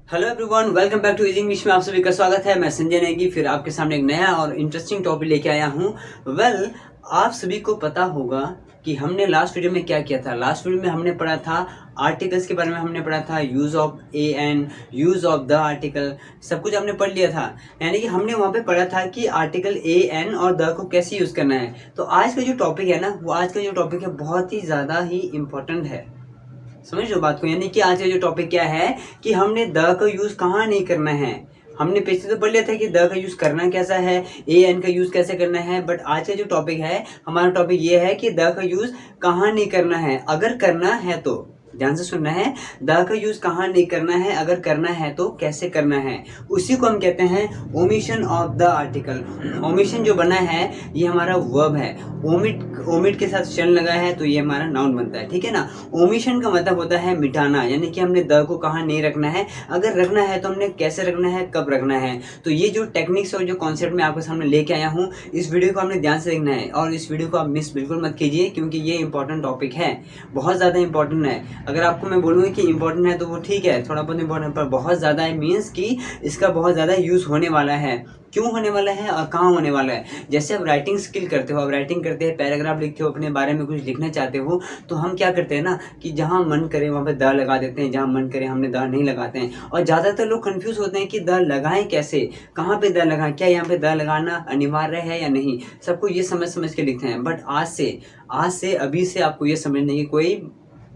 Hello everyone, welcome back to easy English में आप सभी का स्वागत है। मैं संजय नेगी फिर आपके सामने एक नया और इंटरेस्टिंग टॉपिक लेके आया हूँ। आप सभी को पता होगा कि हमने लास्ट वीडियो में क्या किया था। लास्ट वीडियो में हमने पढ़ा था आर्टिकल्स के बारे में, हमने पढ़ा था use of a an, use of the article, सब कुछ हमने पढ़ लिया था। यानी कि हमने वहाँ पे पढ़ा था कि आर्टिकल ए एन और द को कैसे यूज़ करना है। तो आज का जो टॉपिक है ना, वो आज का जो टॉपिक है बहुत ही ज़्यादा ही इम्पोर्टेंट है। समझ लो बात को। यानी कि आज का जो टॉपिक क्या है कि हमने द का यूज कहाँ नहीं करना है। हमने पीछे तो पढ़ लिया था कि द का यूज करना कैसा है, ए एन का यूज कैसे करना है, बट आज का जो टॉपिक है, हमारा टॉपिक ये है कि द का यूज कहाँ नहीं करना है। अगर करना है तो ध्यान से सुनना है, द का यूज कहाँ नहीं करना है, अगर करना है तो कैसे करना है। उसी को हम कहते हैं omission of the article. Omission जो बना है ये हमारा वर्ब है। ओमिट के साथ शन लगा है तो ये हमारा नाउन बनता है, ठीक है ना। ओमिशन का मतलब होता है मिटाना, यानी कि हमने द को कहाँ नहीं रखना है, अगर रखना है तो हमने कैसे रखना है, कब रखना है। तो ये जो टेक्निक्स और जो कॉन्सेप्ट मैं आपके सामने लेके आया हूँ, इस वीडियो को आपने ध्यान से देखना है और इस वीडियो को आप मिस बिल्कुल मत कीजिए, क्योंकि ये इंपॉर्टेंट टॉपिक है, बहुत ज़्यादा इंपॉर्टेंट है। अगर आपको मैं बोलूँगी कि इंपॉर्टेंट है तो वो ठीक है, थोड़ा बहुत इंपॉर्टेंट, पर बहुत ज़्यादा है मीन्स कि इसका बहुत ज़्यादा यूज़ होने वाला है। क्यों होने वाला है और कहाँ होने वाला है। जैसे आप राइटिंग स्किल करते हो, आप राइटिंग करते हैं, पैराग्राफ लिखते हो, अपने बारे में कुछ लिखना चाहते हो, तो हम क्या करते हैं ना कि जहाँ मन करे वहाँ पे द लगा देते हैं, जहाँ मन करे हमने द नहीं लगाते हैं। और ज़्यादातर लोग कंफ्यूज होते हैं कि द लगाएं कैसे, कहाँ पे द लगाएं, क्या यहाँ पे द लगाना अनिवार्य है या नहीं। सबको ये समझ के लिखते हैं। बट आज से अभी से आपको ये समझने की कोई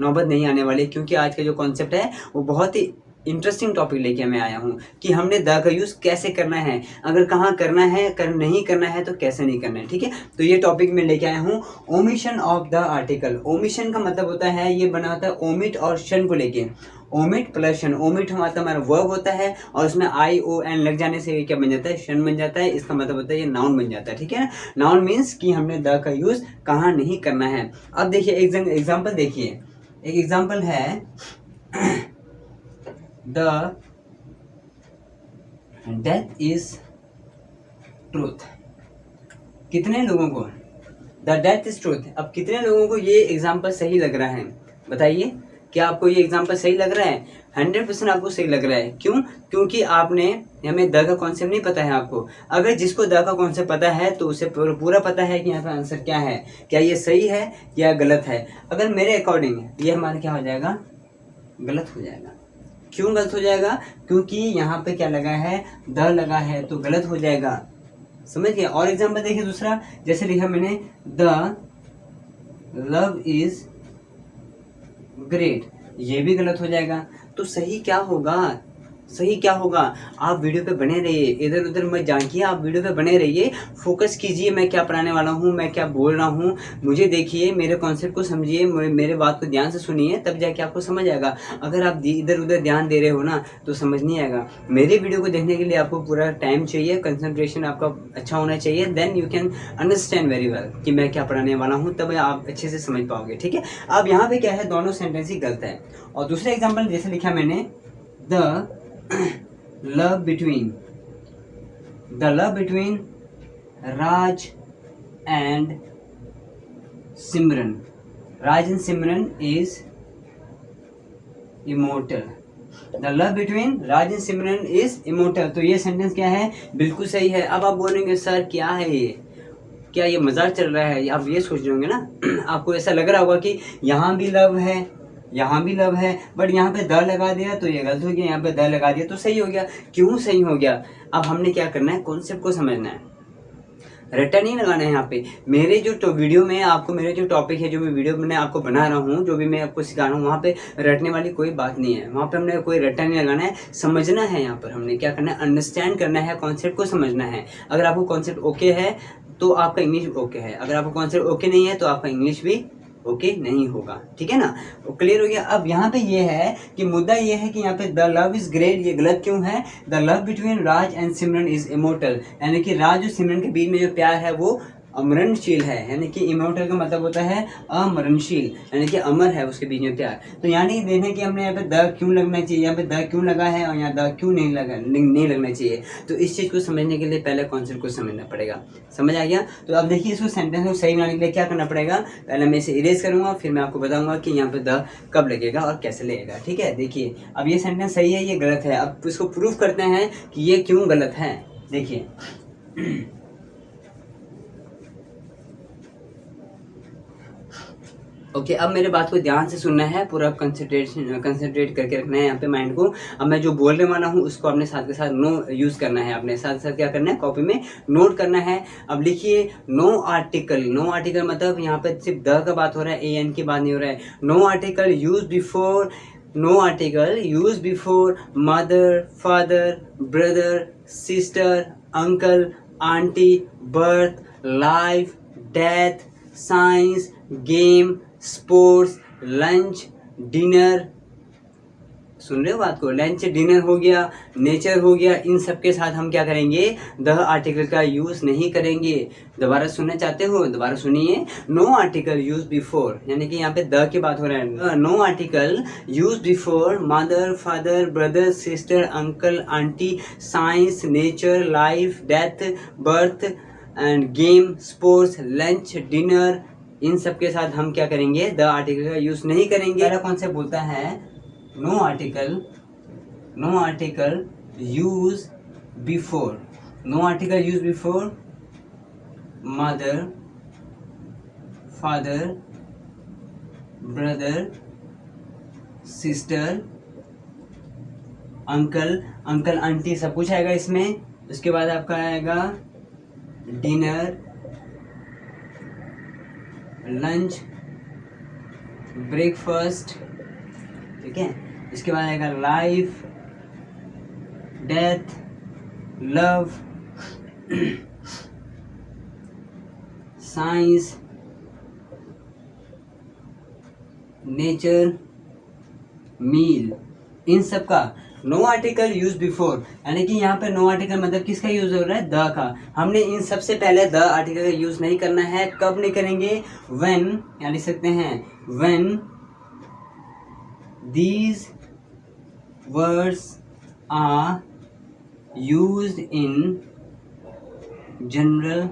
नौबत नहीं आने वाली, क्योंकि आज का जो कॉन्सेप्ट है वो बहुत ही इंटरेस्टिंग टॉपिक लेके मैं आया हूँ कि हमने द का यूज़ कैसे करना है, अगर कहाँ करना है, नहीं करना है तो कैसे नहीं करना है, ठीक है। तो ये टॉपिक मैं लेके आया हूँ omission of the article. Omission का मतलब होता है, ये बना होता है ओमिट और शन को लेके। ओमिट प्लस शन, ओमिट हमारा वर्ब होता है और उसमें आई ओ एन लग जाने से क्या बन जाता है, शन बन जाता है। इसका मतलब होता है ये नाउन बन जाता है, ठीक है ना। नाउन मीन्स कि हमने द का यूज़ कहाँ नहीं करना है। अब देखिए एग्जाम्पल देखिए, एक एग्जाम्पल है द डेथ इज ट्रूथ। कितने लोगों को द डेथ इज ट्रूथ, अब कितने लोगों को ये एग्जाम्पल सही लग रहा है, बताइए। क्या आपको ये एग्जाम्पल सही लग रहा है? 100% आपको सही लग रहा है। क्यों? क्योंकि आपने हमें द का कॉन्सेप्ट नहीं पता है आपको। अगर जिसको द का कॉन्सेप्ट पता है तो उसे पूरा पता है कि यहाँ पे आंसर क्या है, क्या ये सही है या गलत है। अगर मेरे अकॉर्डिंग ये हमारा क्या हो जाएगा, गलत हो जाएगा। क्यों गलत हो जाएगा? क्योंकि यहाँ पे क्या लगा है, द लगा है, तो गलत हो जाएगा। समझ गए। और एग्जाम्पल देखिए दूसरा, जैसे लिखा मैंने द लव इज ग्रेट, ये भी गलत हो जाएगा। तो सही क्या होगा, सही क्या होगा? आप वीडियो पे बने रहिए, इधर उधर मत जानिए, आप वीडियो पे बने रहिए, फोकस कीजिए मैं क्या पढ़ाने वाला हूँ, मैं क्या बोल रहा हूँ, मुझे देखिए, मेरे कॉन्सेप्ट को समझिए, मेरे बात को ध्यान से सुनिए, तब जाके आपको समझ आएगा। अगर आप इधर उधर ध्यान दे रहे हो ना तो समझ नहीं आएगा। मेरे वीडियो को देखने के लिए आपको पूरा टाइम चाहिए, कंसंट्रेशन आपका अच्छा होना चाहिए, then you can understand very well कि मैं क्या पढ़ाने वाला हूँ, तब आप अच्छे से समझ पाओगे, ठीक है। अब यहाँ पे क्या है, दोनों सेंटेंस ही गलत है। और दूसरा एग्जाम्पल जैसे लिखा मैंने the love between Raj and Simran. Raj and Simran is immortal. The love between Raj and Simran is immortal. तो ये सेंटेंस क्या है, बिल्कुल सही है। अब आप बोलेंगे सर क्या है ये, क्या ये मजाक चल रहा है, आप ये सोच रहे होंगे ना आपको ऐसा लग रहा होगा कि यहाँ भी लव है, यहाँ भी लव है, बट यहाँ पे द लगा दिया तो ये गलत हो गया, यहाँ पे द लगा दिया तो सही हो गया। क्यों सही हो गया? अब हमने क्या करना है, कॉन्सेप्ट को समझना है, रट्टा नहीं लगाना है यहाँ पे। मेरे जो वीडियो में आपको, मेरे जो टॉपिक है, जो भी वीडियो मैं आपको बना रहा हूँ, जो भी मैं आपको सिखा रहा हूँ, वहाँ पे रटने वाली कोई बात नहीं है। वहाँ पे हमने कोई रट्टा नहीं लगाना है, समझना है। यहाँ पर हमने क्या करना है, अंडरस्टैंड करना है, कॉन्सेप्ट को समझना है। अगर आपको कॉन्सेप्ट ओके है तो आपका इंग्लिश ओके है, अगर आपको कॉन्सेप्ट ओके नहीं है तो आपका इंग्लिश भी ओके नहीं होगा, ठीक है ना। वो क्लियर हो गया। अब यहाँ पे ये है कि मुद्दा ये है कि यहाँ पे द लव इज ग्रेट, ये गलत क्यों है? The love between Raj and Simran is immortal, यानी कि राज और सिमरन के बीच में जो प्यार है वो अमरणशील है, यानी कि इमोर्टल का मतलब होता है अमरणशील, यानी कि अमर है उसके बीच में प्यार। तो यानी देखें कि हमने यहाँ पे द क्यों लगना चाहिए, यहाँ पे द क्यों लगा है और यहाँ द क्यों नहीं लगना चाहिए। तो इस चीज़ को समझने के लिए पहले कॉन्सेप्ट को समझना पड़ेगा। समझ आ गया? तो अब देखिए इसको सेंटेंस को सही बनाने के लिए क्या करना पड़ेगा, पहले मैं इसे इरेज करूँगा, फिर मैं आपको बताऊँगा कि यहाँ पे द कब लगेगा और कैसे लगेगा। ठीक है, देखिए अब ये सेंटेंस सही है, ये गलत है। अब इसको प्रूफ करते हैं कि ये क्यों गलत है। देखिए ओके, अब मेरे बात को ध्यान से सुनना है, पूरा कंसंट्रेट करके रखना है यहाँ पे माइंड को। अब मैं जो बोलने वाला हूँ उसको अपने साथ के साथ नो यूज़ करना है, अपने साथ साथ क्या करना है, कॉपी में नोट करना है। अब लिखिए नो आर्टिकल। नो आर्टिकल मतलब यहाँ पे सिर्फ द का बात हो रहा है, ए एन की बात नहीं हो रहा है। No article use before, no article use before mother, father, brother, sister, uncle, aunty, birth, life, death, science, game, sports, lunch, dinner. सुन रहे हो बात को? लंच, डिनर हो गया, नेचर हो गया, इन सब के साथ हम क्या करेंगे, द आर्टिकल का यूज नहीं करेंगे। दोबारा सुनना चाहते हो? दोबारा सुनिए। नो आर्टिकल यूज बिफोर, यानी कि यहाँ पे द की बात हो रहा है। No article use before mother, father, brother, sister, uncle, aunty, science, nature, life, death, birth and game, sports, lunch, dinner, इन सब के साथ हम क्या करेंगे, द आर्टिकल का यूज नहीं करेंगे। पहला कॉन्सेप्ट बोलता है no article use before, no article use before mother, father, brother, sister, uncle aunty सब कुछ आएगा इसमें। उसके बाद आपका आएगा डिनर, लंच, ब्रेकफास्ट, ठीक है। इसके बाद आएगा life, death, love, science, nature, meal, इन सब का नो आर्टिकल यूज बिफोर, यानी कि यहाँ पे नो आर्टिकल मतलब किसका यूज हो रहा है, द का। हमने इन सबसे पहले द आर्टिकल का यूज नहीं करना है। कब नहीं करेंगे, व्हेन, या लिख सकते हैं when these words are used in general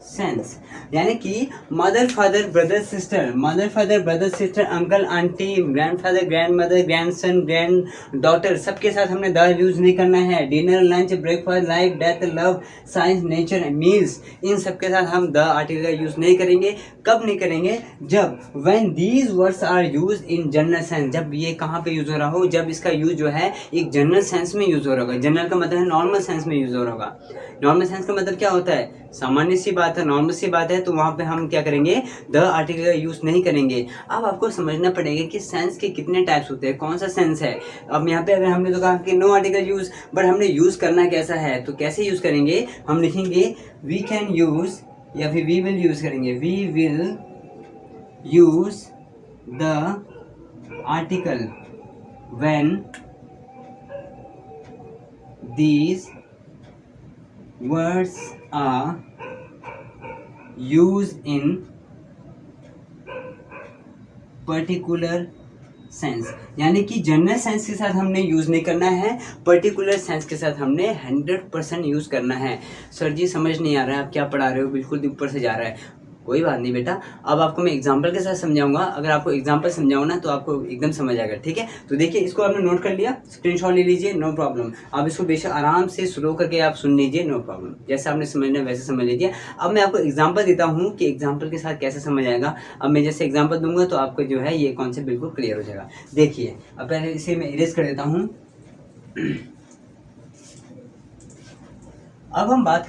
sense, यानी कि mother, father, brother, sister, uncle, aunty, grandfather, grandmother, grandson, granddaughter, सबके साथ हमने द यूज नहीं करना है। Dinner, lunch, breakfast, life, death, love, science, nature, meals, इन सबके साथ हम द आर्टिकल का यूज नहीं करेंगे। कब नहीं करेंगे, जब when these words are use in general sense, जब ये कहाँ पे यूज हो रहा हो, जब इसका यूज जो है एक जनरल सेंस में यूज हो रहा होगा। जनरल का मतलब है नॉर्मल सेंस में यूज हो रहा होगा। नॉर्मल सेंस का मतलब क्या होता है, सामान्य सी बात है, नॉर्मल सी बात है, तो वहाँ पे हम क्या करेंगे, द आर्टिकल का यूज नहीं करेंगे। अब आपको समझना पड़ेगा कि सेंस के कितने टाइप्स होते हैं, कौन सा सेंस है। अब यहाँ पे अगर हमने तो कहा कि नो आर्टिकल यूज, बट हमने यूज करना कैसा है, तो कैसे यूज करेंगे, हम लिखेंगे वी कैन यूज, या फिर वी विल यूज करेंगे, we will use the article when these words are used in particular sense, यानी कि जनरल सेंस के साथ हमने यूज़ नहीं करना है, पर्टिकुलर सेंस के साथ हमने 100% यूज़ करना है। सर जी समझ नहीं आ रहा है, आप क्या पढ़ा रहे हो, बिल्कुल ऊपर से जा रहा है। कोई बात नहीं बेटा, अब आपको मैं एग्जांपल के साथ समझाऊंगा। अगर आपको एग्जांपल समझाऊँ ना तो आपको एकदम समझ आएगा, ठीक है। तो देखिए इसको आपने नोट कर लिया, स्क्रीनशॉट ले लीजिए, नो प्रॉब्लम। आप इसको बेशक आराम से स्लो करके आप सुन लीजिए, नो प्रॉब्लम। जैसे आपने समझना है वैसे समझ लीजिए। अब मैं आपको एग्जाम्पल देता हूँ कि एग्जाम्पल के साथ कैसे समझ आएगा। अब मैं जैसे एग्जाम्पल दूंगा तो आपको जो है ये कॉन्सेप्ट बिल्कुल क्लियर हो जाएगा। देखिए अब पहले इसे मैं इरेज कर देता हूँ। अब हम बात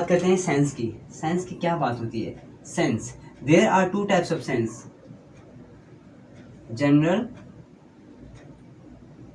करते हैं सेंस की। सेंस की क्या बात होती है, sense, there are two types of sense, general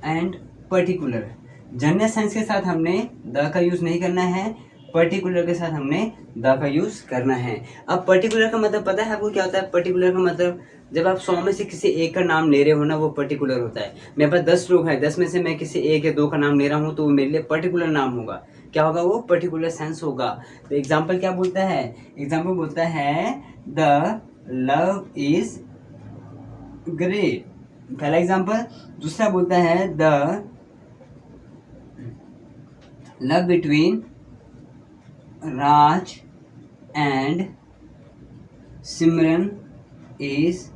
and particular. General sense के साथ हमने द का यूज नहीं करना है, पर्टिकुलर के साथ हमने द का यूज करना है। अब पर्टिकुलर का मतलब पता है आपको क्या होता है? पर्टिकुलर का मतलब जब आप 100 में से किसी एक का नाम ले रहे हो ना, वो पर्टिकुलर होता है। मेरे पास 10 लोग हैं, 10 में से मैं किसी एक या दो का नाम ले रहा हूँ तो वो मेरे लिए पर्टिकुलर नाम होगा। क्या होगा, वो पर्टिकुलर सेंस होगा। तो एग्जाम्पल क्या बोलता है, एग्जाम्पल बोलता है द लव इज ग्रेट, पहला एग्जाम्पल। दूसरा बोलता है the love between Raj and Simran is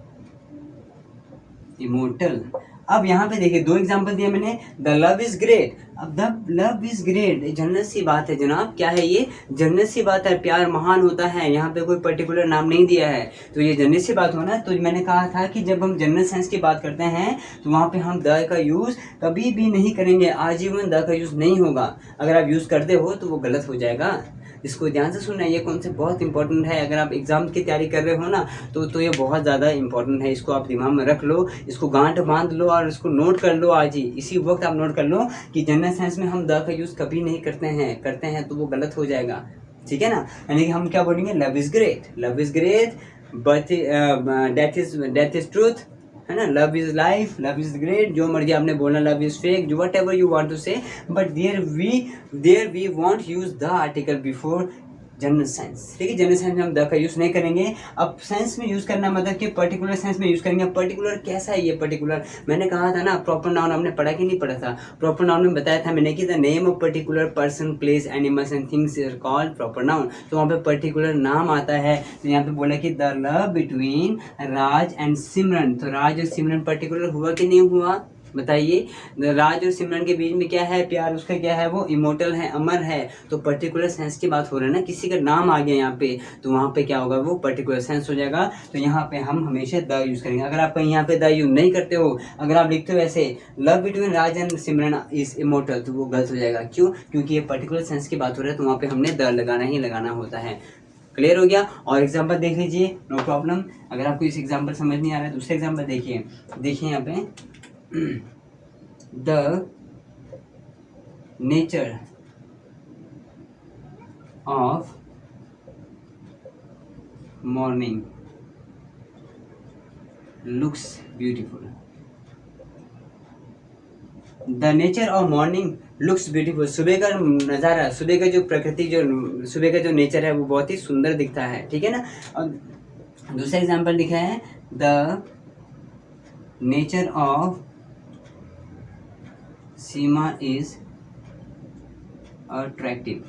immortal. अब यहाँ पे देखिए दो एग्जांपल दिए मैंने, द लव इज ग्रेट। अब द लव इज ग्रेट जन्नत सी बात है जनाब, क्या है ये, जन्नत सी बात है, प्यार महान होता है, यहाँ पे कोई पर्टिकुलर नाम नहीं दिया है, तो ये जन्नत सी बात हो ना। तो मैंने कहा था कि जब हम जन्नत सेंस की बात करते हैं तो वहाँ पे हम द का यूज़ कभी भी नहीं करेंगे, आजीवन द का यूज़ नहीं होगा। अगर आप यूज़ करते हो तो वो गलत हो जाएगा। इसको ध्यान से सुनना, ये कॉन्सेप्ट बहुत इंपॉर्टेंट है। अगर आप एग्जाम की तैयारी कर रहे हो ना तो ये बहुत ज़्यादा इंपॉर्टेंट है, इसको आप दिमाग में रख लो, इसको गांठ बांध लो और इसको नोट कर लो आज ही, इसी वक्त आप नोट कर लो कि जनरल साइंस में हम द का यूज़ कभी नहीं करते हैं तो वो गलत हो जाएगा, ठीक है ना। यानी कि हम क्या बोलेंगे, love is great, love is great, but death is truth, है ना, love is life, love is great, जो मर्जी आपने बोलना, लव इज फेक, जो whatever you want to say, but there we won't use the article before general science, ठीक है। General science में हम द का यूज़ नहीं करेंगे। अब साइंस में यूज़ करना मतलब कि पर्टिकुलर साइंस में यूज़ करेंगे। पर्टिकुलर कैसा है ये पर्टिकुलर, मैंने कहा था ना प्रॉपर नाउन आपने पढ़ा कि नहीं पढ़ा था, प्रॉपर नाउन में बताया था मैंने कि the name of particular person place animals and things is called proper noun. तो वहाँ पे पर्टिकुलर नाम आता है, तो यहाँ पे बोला कि the love between Raj and Simran, तो राज और सिमरन पर्टिकुलर हुआ कि नहीं हुआ, बताइए। राज और सिमरन के बीच में क्या है, प्यार, उसका क्या है, वो इमोर्टल है, अमर है। तो पर्टिकुलर सेंस की बात हो रहा है ना, किसी का नाम आ गया यहाँ पे तो वहाँ पे क्या होगा, वो पर्टिकुलर सेंस हो जाएगा। तो यहाँ पे हम हमेशा द यूज़ करेंगे। अगर आप कहीं यहाँ पे द यूज़ नहीं करते हो, अगर आप लिखते हो ऐसे love between Raj and Simran is immortal, तो वो गलत हो जाएगा। क्यों, क्योंकि ये पर्टिकुलर सेंस की बात हो रहा है, तो वहाँ पे हमने द लगाना ही लगाना होता है। क्लियर हो गया। और एग्जाम्पल देख लीजिए, नो प्रॉब्लम। अगर आपको इस एग्जाम्पल समझ नहीं आ रहा है, दूसरे एग्जाम्पल देखिए, देखिए यहाँ पे the nature of morning looks beautiful, the nature of morning looks beautiful, सुबह का नज़ारा, सुबह का जो प्रकृति, जो सुबह का जो नेचर है वो बहुत ही सुंदर दिखता है, ठीक है ना। और दूसरा एग्जाम्पल लिखा है the nature of Seema is attractive,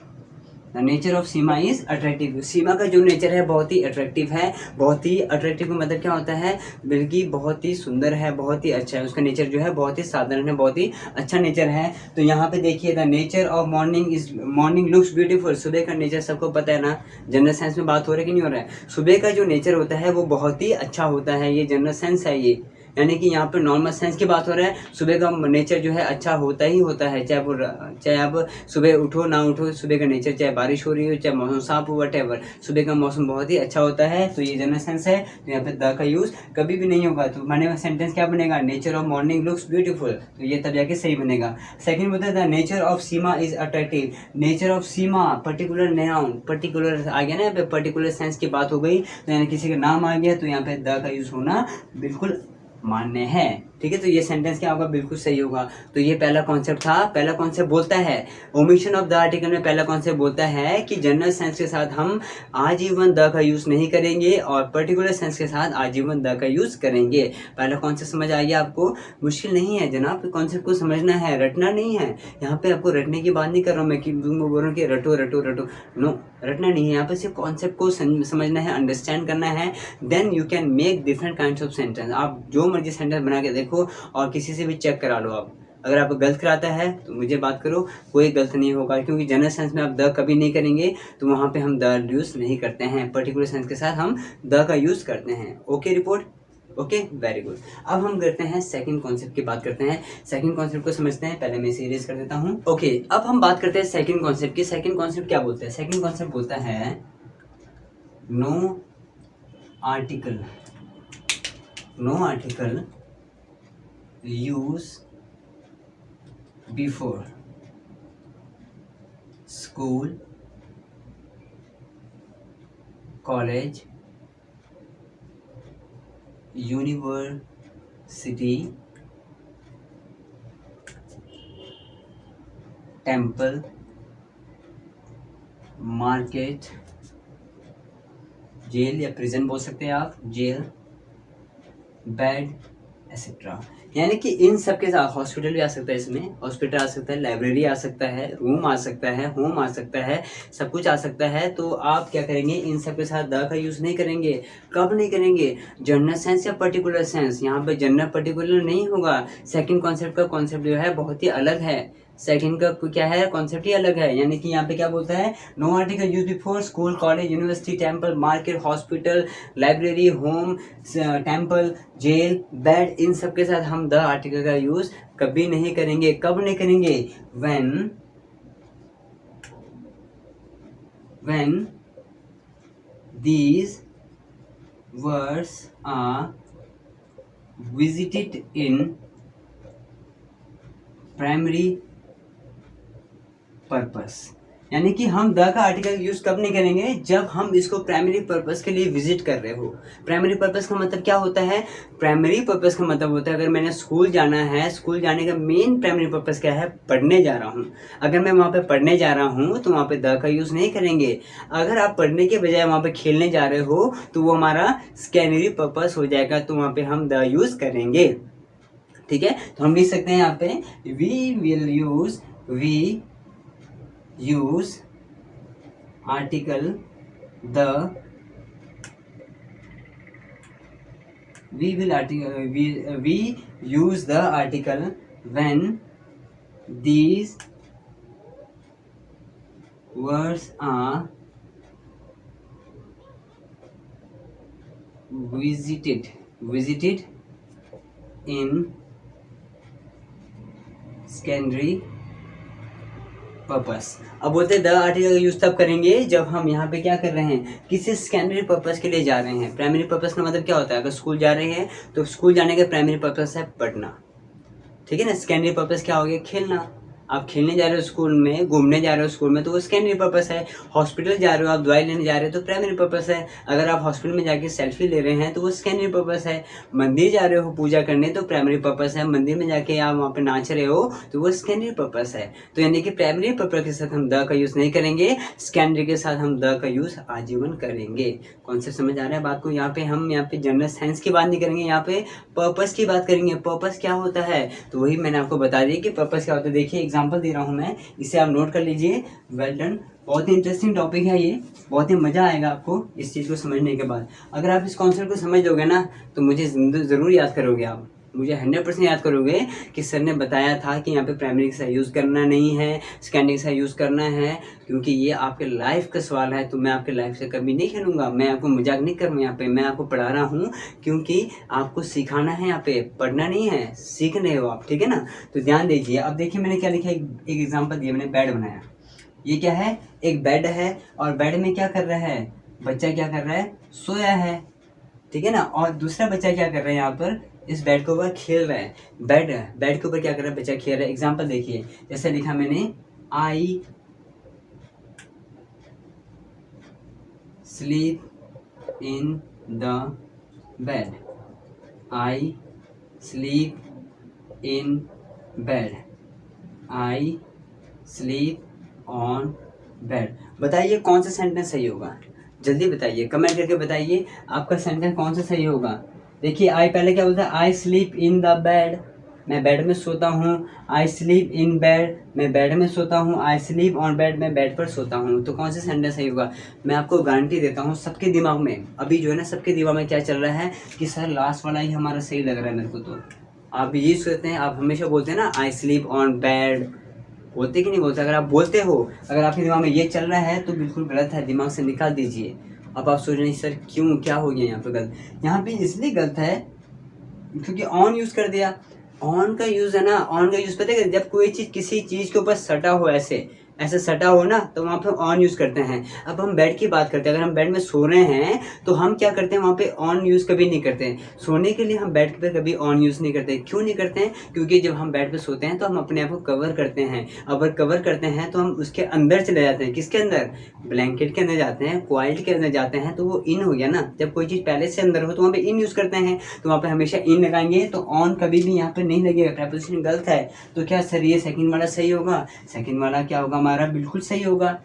the nature of Seema is attractive, Seema का जो नेचर है बहुत ही अट्रैक्टिव है। बहुत ही अट्रैक्टिव का मतलब क्या होता है, बल्कि बहुत ही सुंदर है, बहुत ही अच्छा है, उसका नेचर जो है बहुत ही साधारण है, बहुत ही अच्छा नेचर है। तो यहाँ पे देखिए the nature of morning looks beautiful, सुबह का नेचर सबको पता है ना, जनरल साइंस में बात हो रहा है कि नहीं हो रहा है, सुबह का जो नेचर होता है वो बहुत ही अच्छा होता है, ये जनरल साइंस है ये। यानी कि यहाँ पे नॉर्मल साइंस की बात हो रहा है, सुबह का नेचर जो है अच्छा होता ही होता है, चाहे आप सुबह उठो ना उठो, सुबह का नेचर चाहे बारिश हो रही हो, चाहे मौसम साफ हो, वटेवर, सुबह का मौसम बहुत ही अच्छा होता है। तो ये जनरल सेंस है, तो यहाँ पे द का यूज़ कभी भी नहीं होगा। तो मैंने सेंटेंस क्या बनेगा, nature of morning looks beautiful, तो ये तब जाके सही बनेगा। सेकंड बोलता है the nature of Seema is attractive, nature of Seema particular noun, particular आ गया ना, यहाँ पे पर्टिकुलर सेंस की बात हो गई, तो यानी किसी का नाम आ गया, तो यहाँ पे द का यूज़ होना बिल्कुल मान्य है, ठीक है। तो ये सेंटेंस क्या होगा, बिल्कुल सही होगा। तो ये पहला कॉन्सेप्ट था। पहला कॉन्सेप्ट बोलता है, ओमिशन ऑफ द आर्टिकल में पहला कॉन्सेप्ट बोलता है कि जनरल सेंस के साथ हम आजीवन द का यूज़ नहीं करेंगे और पर्टिकुलर सेंस के साथ आजीवन द का यूज़ करेंगे। पहला कॉन्सेप्ट समझ आ गया आपको, मुश्किल नहीं है जनाब, कॉन्सेप्ट को समझना है, रटना नहीं है। यहाँ पे आपको रटने की बात नहीं कर रहा हूँ मैं कि बोल रहा हूँ कि रटो रटो रटो, नो, रटना नहीं है। यहाँ पे सिर्फ कॉन्सेप्ट को समझना है, अंडरस्टैंड करना है, then you can make different kinds of sentence. आप जो मर्जी सेंटेंस बना के देखो और किसी से भी चेक करा लो आप। अगर आपको गलत कराता है तो मुझे बात करो, कोई गलत नहीं होगा, क्योंकि जनरल सेंस में आप द कभी नहीं करेंगे, तो वहाँ पे हम द यूज़ नहीं करते हैं, पर्टिकुलर सेंस के साथ हम द का यूज़ करते हैं। Okay report, okay, very good. अब हम करते हैं सेकंड कॉन्सेप्ट की बात करते हैं। सेकंड कॉन्सेप्ट को समझते हैं, पहले मैं सीरीज कर देता हूँ। ओके, अब हम बात करते हैं सेकंड कॉन्सेप्ट की। सेकंड कॉन्सेप्ट क्या बोलते हैं, सेकंड कॉन्सेप्ट बोलता है no article use before school, college, university, temple, market, jail या प्रिजन बोल सकते हैं आप, जेल, बेड एक्सेट्रा। यानी कि इन सब के साथ हॉस्पिटल भी आ सकता है, इसमें हॉस्पिटल आ सकता है, लाइब्रेरी आ सकता है, रूम आ सकता है, होम आ सकता है, सब कुछ आ सकता है। तो आप क्या करेंगे, इन सब के साथ द का यूज़ नहीं करेंगे। कब नहीं करेंगे, जनरल सेंस या पर्टिकुलर सेंस। यहाँ पे जनरल पर्टिकुलर नहीं होगा। सेकंड कॉन्सेप्ट का कॉन्सेप्ट जो है बहुत ही अलग है। सेकंड का क्या है, कॉन्सेप्ट ही अलग है। यानी कि यहाँ पे क्या बोलता है, no article use before school, college, university, temple, market, hospital, library, home, temple, jail, bed, इन सब के साथ हम द आर्टिकल का यूज कभी नहीं करेंगे। कब नहीं करेंगे, when these words are visited in primary purpose. यानी कि हम द का आर्टिकल यूज कब नहीं करेंगे, जब हम इसको प्राइमरी पर्पस के लिए विजिट कर रहे हो। प्राइमरी पर्पस का मतलब क्या होता है, प्राइमरी पर्पस का मतलब होता है अगर मैंने स्कूल जाना है, स्कूल जाने का मेन प्राइमरी पर्पस क्या है, पढ़ने जा रहा हूँ। अगर मैं वहाँ पे पढ़ने जा रहा हूँ तो वहाँ पे द का यूज नहीं करेंगे। अगर आप पढ़ने के बजाय वहाँ पे खेलने जा रहे हो तो वो हमारा सेकेंडरी पर्पस हो जाएगा, तो वहाँ पे हम द यूज करेंगे। ठीक है, तो हम लिख सकते हैं यहाँ पे we use article the, we use the article when these words are visited in secondary purpose. अब बोलते हैं द आर्टिकल का यूज तब करेंगे जब हम यहाँ पे क्या कर रहे हैं, किसी सेकेंडरी पर्पस के लिए जा रहे हैं। प्राइमरी पर्पस का मतलब क्या होता है, अगर स्कूल जा रहे हैं तो स्कूल जाने का प्राइमरी पर्पस है पढ़ना। ठीक है ना, सेकेंडरी पर्पस क्या हो गया, खेलना। आप खेलने जा रहे हो स्कूल में, घूमने जा रहे हो स्कूल में, तो वो सेकेंडरी पर्पस है। हॉस्पिटल जा रहे हो, आप दवाई लेने जा रहे हो तो प्राइमरी पर्पस है। अगर आप हॉस्पिटल में जाके सेल्फी ले रहे हैं तो वो सेकेंडरी पर्पस है। मंदिर जा रहे हो पूजा करने तो प्राइमरी पर्पस है। मंदिर में जाके आप वहाँ पे नाच रहे हो तो वो सेकेंडरी पर्पस है। तो यानी कि प्राइमरी पर्पस के साथ हम द का यूज़ नहीं करेंगे, सेकेंडरी के साथ हम द का यूज़ आजीवन करेंगे। कॉन्सेप्ट समझ आ रहा है बात को। यहाँ पे हम जनरल साइंस की बात नहीं करेंगे, यहाँ पे पर्पस की बात करेंगे। पर्पस क्या होता है, तो वही मैंने आपको बता दिया कि पर्पस क्या होता है। देखिए एग्जांपल दे रहा हूँ मैं, इसे आप नोट कर लीजिए। वेल डन, बहुत ही इंटरेस्टिंग टॉपिक है ये, बहुत ही मज़ा आएगा आपको इस चीज़ को समझने के बाद। अगर आप इस कॉन्सेप्ट को समझ लोगे ना तो मुझे ज़रूर याद करोगे, आप मुझे 100% याद करोगे कि सर ने बताया था कि यहाँ पे प्राइमरी का यूज़ करना नहीं है, सेकेंडरी का यूज़ करना है, क्योंकि ये आपके लाइफ का सवाल है। तो मैं आपके लाइफ से कभी नहीं खेलूँगा, मैं आपको मजाक नहीं करूँगा। यहाँ पे मैं आपको पढ़ा रहा हूँ क्योंकि आपको सिखाना है, यहाँ पे पढ़ना नहीं है, सीख रहे हो आप। ठीक है ना, तो ध्यान दीजिए। अब देखिए मैंने क्या लिखा है, एक एग्जाम्पल दिया मैंने, बेड बनाया। ये क्या है, एक बेड है, और बेड में क्या कर रहा है, बच्चा क्या कर रहा है, सोया है। ठीक है ना, और दूसरा बच्चा क्या कर रहा है, यहाँ पर इस बेड के ऊपर खेल रहा है। बेड के ऊपर क्या कर रहा है, बच्चा खेल रहा है। एग्जाम्पल देखिए, जैसे लिखा मैंने, I sleep in the bed, I sleep in bed, I sleep on bed. बताइए कौन सा सेंटेंस सही होगा, जल्दी बताइए, कमेंट करके बताइए आपका सेंटेंस कौन सा सही होगा। देखिए आई पहले क्या बोलता है, I sleep in the bed, मैं बेड में सोता हूँ। आई स्लीप इन बेड, मैं बेड में सोता हूँ। आई स्लीप ऑन बेड, मैं बेड पर सोता हूँ। तो कौन सा सेंटेंस सही होगा, मैं आपको गारंटी देता हूँ सबके दिमाग में अभी जो है ना, सबके दिमाग में क्या चल रहा है कि सर लास्ट वाला ही हमारा सही लग रहा है मेरे को। तो आप ये सोचते हैं, आप हमेशा बोलते हैं ना आई स्लीप ऑन बेड, बोलते कि नहीं बोलते। अगर आप बोलते हो, अगर आपके दिमाग में ये चल रहा है तो बिल्कुल गलत है, दिमाग से निकाल दीजिए। अब आप सोच रहे हैं सर क्यों, क्या हो गया यहाँ पे गलत, यहाँ पे इसलिए गलत है क्योंकि ऑन यूज़ कर दिया। ऑन का यूज़ है ना, ऑन का यूज़ पता है, जब कोई चीज़ किसी चीज़ के ऊपर सटा हो, ऐसे सटा हो ना, तो वहाँ पे ऑन यूज़ करते हैं। अब हम बेड की बात करते हैं, अगर हम बेड में सो रहे हैं तो हम क्या करते हैं, वहाँ पे ऑन यूज़ कभी नहीं करते हैं। सोने के लिए हम बेड पे कभी ऑन यूज़ नहीं करते। क्यों नहीं करते हैं, क्योंकि जब हम बेड पे सोते हैं तो हम अपने आप को कवर करते हैं। अगर कवर करते हैं तो हम उसके अंदर चले जाते हैं। किसके अंदर, ब्लैंकेट के अंदर जाते हैं, क्वाइल्ट के अंदर जाते हैं, तो वो इन हो गया ना। जब कोई चीज़ पहले से अंदर हो तो वहाँ पे इन यूज़ करते हैं, तो वहाँ पे हमेशा इन लगाएंगे, तो ऑन कभी भी यहाँ पे नहीं लगेगा। प्रपोजिशन गलत है। तो क्या सर ये सेकंड वाला सही होगा, सेकंड वाला क्या होगा हमारा, बिल्कुल सही होगा।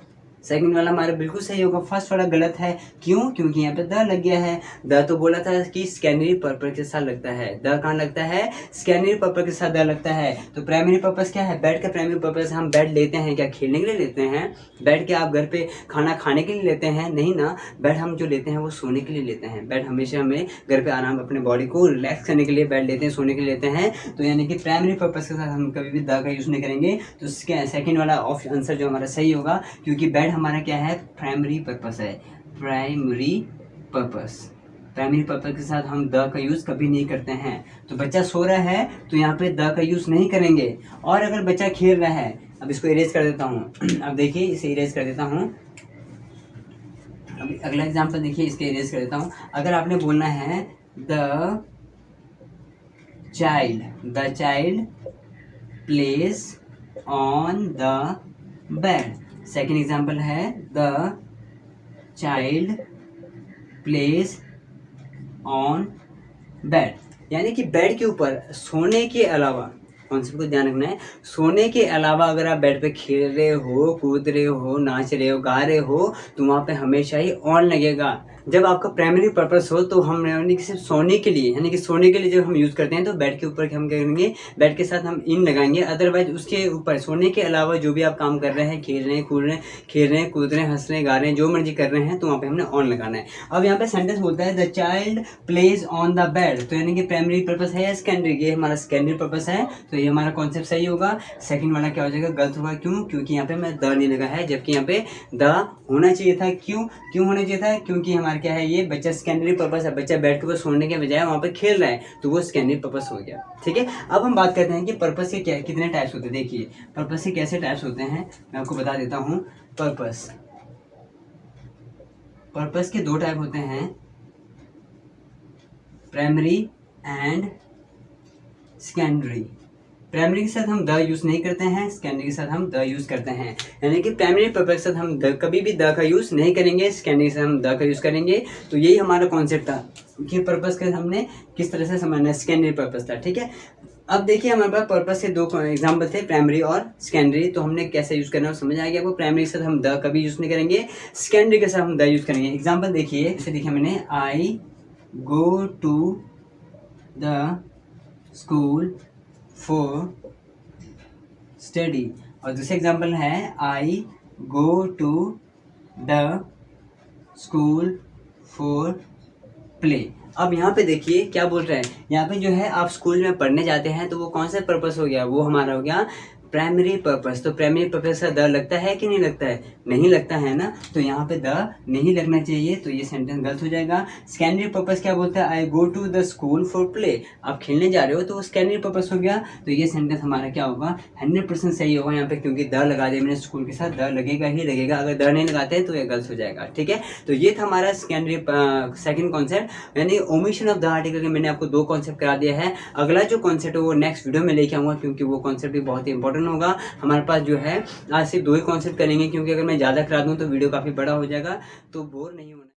सेकंड वाला हमारा बिल्कुल सही होगा, फर्स्ट वाला गलत है। क्यों? क्योंकि यहाँ पे द लग गया है। द तो बोला था कि स्कैनरी पर्पस के साथ लगता है, द कहाँ लगता है? स्कैनरी पर्पस के साथ द लगता है। तो प्राइमरी पर्पस क्या है? बेड का प्राइमरी पर्पस हम बेड लेते हैं क्या? खेलने के लिए लेते हैं? बेड के आप घर पे खाना खाने के लिए लेते हैं? नहीं ना, बेड हम जो लेते हैं वो सोने के लिए लेते हैं। बेड हमेशा हमें घर पे आराम, अपने बॉडी को रिलैक्स करने के लिए बेड लेते हैं, सोने के लिए लेते हैं। तो यानी कि प्राइमरी पर्पस के साथ हम कभी भी द का यूज़ नहीं करेंगे। तो सेकंड वाला आंसर जो हमारा सही होगा, क्योंकि बेड हमारा क्या है? प्राइमरी पर्पस है। प्राइमरी पर्पस, प्राइमरी पर्पस के साथ हम द का यूज़ कभी नहीं करते हैं। तो बच्चा सो रहा है तो यहाँ पे द का यूज़ नहीं करेंगे। और अगर बच्चा खेल रहा है, अब इसको इरेज कर देता हूँ अब देखिए इसे इरेज कर देता हूँ। अभी अगला एग्जाम्पल देखिए, इसके इरेज कर देता हूँ। अगर आपने बोलना है the child plays on the bed. Second example है the child plays on bed, यानी कि बेड के ऊपर सोने के अलावा, कॉन्सेप्ट को ध्यान रखना है, सोने के अलावा अगर आप बेड पे खेल रहे हो, कूद रहे हो, नाच रहे हो, गा रहे हो, तो वहाँ पे हमेशा ही ऑन लगेगा। जब आपका प्राइमरी पर्पस हो तो हम यानी कि सिर्फ सोने के लिए, यानी कि सोने के लिए जब हम यूज़ करते हैं तो बेड के ऊपर हम क्या करेंगे? बेड के साथ हम इन लगाएंगे। अदरवाइज उसके ऊपर सोने के अलावा जो भी आप काम कर रहे हैं, खेल रहे हैं, कूद रहे हैं, हंस रहे हैं, गा रहे हैं, जो मर्जी कर रहे हैं, तो वहाँ पे हमने ऑन लगाना है। अब यहाँ पे सेंटेंस बोलता है the child plays on the bed, तो यानी कि प्राइमरी पर्पस है या सेकेंडरी? ये हमारा सेकेंडरी पर्पस है, तो ये हमारा कॉन्सेप्ट सही होगा। सेकंड वाला क्या हो जाएगा? गलत होगा। क्यों? क्योंकि यहाँ पे मैं द नहीं लगा है, जबकि यहाँ पे द होना चाहिए था। क्यों होना चाहिए था? क्योंकि हमारा क्या है, ये बच्चा सेकेंडरी पर्पस है, बच्चा बैठ के ऊपर सोने के बजाय वहाँ पे खेल रहा है, तो वो सेकेंडरी पर्पस हो गया। ठीक है, अब हम बात करते हैं कि पर्पस के क्या कितने टाइप्स होते हैं। देखिए पर्पस के कैसे टाइप्स होते हैं, मैं आपको बता देता हूँ। पर्पस के दो टाइप होते हैं, प्राइमरी एंड सेकेंडरी। प्राइमरी के साथ हम द यूज़ नहीं करते हैं, सेकेंडरी के साथ हम द यूज़ करते हैं। यानी कि प्राइमरी पर्पस के साथ हम कभी भी द का यूज़ नहीं करेंगे, सेकेंडरी के साथ हम द का यूज़ करेंगे। तो यही हमारा कॉन्सेप्ट था कि पर्पस के हमने किस तरह से समझना है, सेकेंडरी पर्पस था। ठीक है, अब देखिए हमारे पास पर्पस के दो एग्जाम्पल थे, प्राइमरी और सेकेंडरी। तो हमने कैसे यूज़ करना है समझ आ गया आपको। प्राइमरी के साथ हम द कभी यूज़ नहीं करेंगे, सेकेंडरी के साथ हम द यूज़ करेंगे। एग्जाम्पल देखिए, जैसे देखिए मैंने I go to the school for study, और दूसरा एग्जाम्पल है I go to the school for play. अब यहाँ पे देखिए क्या बोल रहे हैं, यहाँ पे जो है आप स्कूल में पढ़ने जाते हैं, तो वो कौन सा पर्पस हो गया? वो हमारा हो गया प्राइमरी पर्पस। तो प्राइमरी पर्पस का द लगता है कि नहीं लगता है? नहीं लगता है ना, तो यहाँ पे द नहीं लगना चाहिए, तो ये सेंटेंस गलत हो जाएगा। सेकेंडरी पर्पस क्या बोलता है? I go to the school for play, आप खेलने जा रहे हो तो वो सेकेंडरी पर्पस हो गया। तो ये सेंटेंस हमारा क्या होगा? 100% सही होगा यहाँ पे, क्योंकि द लगा दिया मैंने, स्कूल के साथ द लगेगा ही लगेगा। अगर द नहीं लगाते तो ये गलत हो जाएगा। ठीक है, तो ये था हमारा सेकेंडरी सेकेंड कॉन्सेप्ट, यानी ओमिशन ऑफ द आर्टिकल। मैंने आपको दो कॉन्सेप्ट करा दिया है। अगला जो कॉन्सेप्ट है वो नेक्स्ट वीडियो में लेके आऊँगा, क्योंकि वो कॉन्सेप्ट भी बहुत ही इंपॉर्टेंट होगा। हमारे पास जो है आज सिर्फ दो ही कॉन्सेप्ट करेंगे, क्योंकि अगर मैं ज़्यादा करा दूँ तो वीडियो काफ़ी बड़ा हो जाएगा, तो बोर नहीं होना।